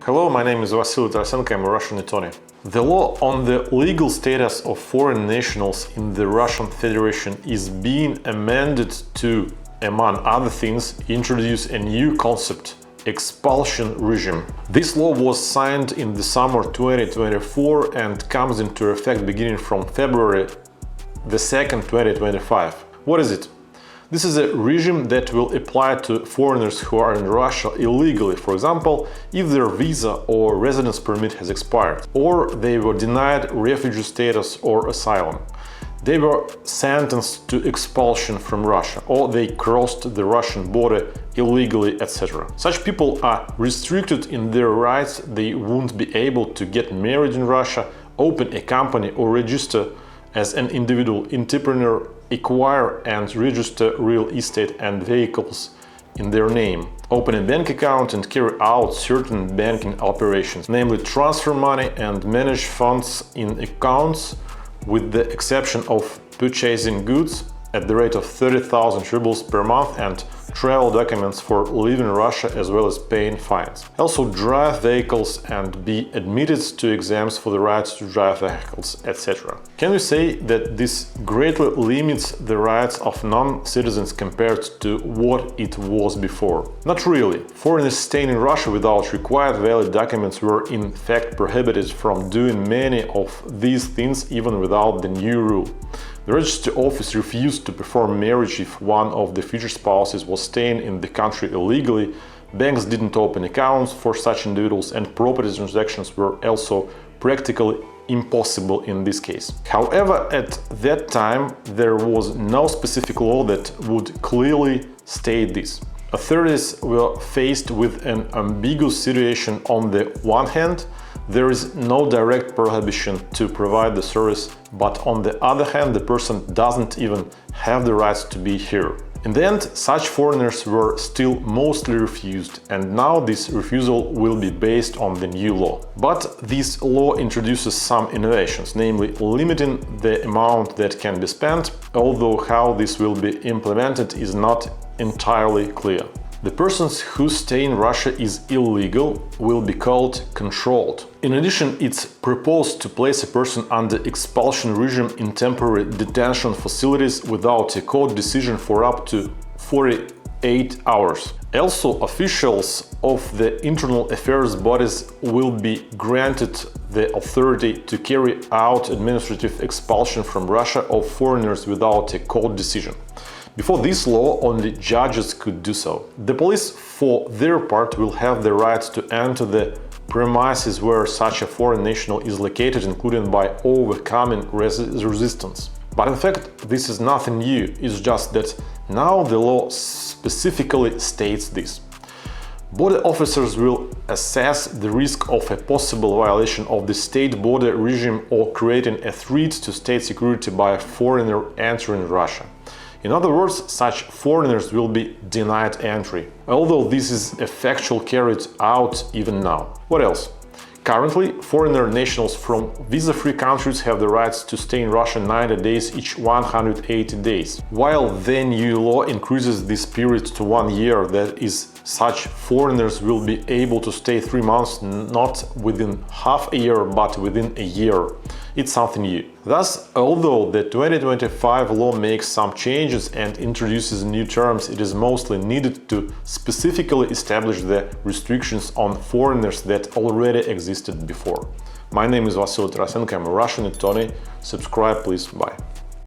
Hello, my name is Vasily Tarasenko, I'm a Russian attorney. The law on the legal status of foreign nationals in the Russian Federation is being amended to, among other things, introduce a new concept, expulsion regime. This law was signed in the summer 2024 and comes into effect beginning from February the 2nd, 2025. What is it? This is a regime that will apply to foreigners who are in Russia illegally, for example, if their visa or residence permit has expired, or they were denied refugee status or asylum. They were sentenced to expulsion from Russia, or they crossed the Russian border illegally, etc. Such people are restricted in their rights. They won't be able to get married in Russia, open a company or register as an individual entrepreneur, acquire and register real estate and vehicles in their name, open a bank account and carry out certain banking operations, namely transfer money and manage funds in accounts, with the exception of purchasing goods at the rate of 30,000 rubles per month and travel documents for leaving Russia, as well as paying fines. Also drive vehicles and be admitted to exams for the right to drive vehicles, etc. Can we say that this greatly limits the rights of non-citizens compared to what it was before? Not really. Foreigners staying in Russia without required valid documents were in fact prohibited from doing many of these things even without the new rule. The registry office refused to perform marriage if one of the future spouses was staying in the country illegally. Banks didn't open accounts for such individuals, and property transactions were also practically impossible in this case. However, at that time there was no specific law that would clearly state this. Authorities were faced with an ambiguous situation. On the one hand, there is no direct prohibition to provide the service, but on the other hand, the person doesn't even have the rights to be here. In the end, such foreigners were still mostly refused, and now this refusal will be based on the new law. But this law introduces some innovations, namely limiting the amount that can be spent, although how this will be implemented is not entirely clear. The persons who stay in Russia is illegal will be called controlled. In addition, it's proposed to place a person under expulsion regime in temporary detention facilities without a court decision for up to 48 hours. Also, officials of the internal affairs bodies will be granted the authority to carry out administrative expulsion from Russia of foreigners without a court decision. Before this law, only judges could do so. The police, for their part, will have the right to enter the premises where such a foreign national is located, including by overcoming resistance. But in fact, this is nothing new, it's just that now the law specifically states this. Border officers will assess the risk of a possible violation of the state border regime or creating a threat to state security by a foreigner entering Russia. In other words, such foreigners will be denied entry, although this is effectually carried out even now. What else? Currently, foreigner nationals from visa-free countries have the rights to stay in Russia 90 days each 180 days. While the new law increases this period to 1 year, that is, such foreigners will be able to stay 3 months, not within half a year, but within a year. It's something new. Thus, although the 2025 law makes some changes and introduces new terms, it is mostly needed to specifically establish the restrictions on foreigners that already existed before. My name is Vasily Tarasenko, I'm a Russian attorney. Subscribe, please. Bye.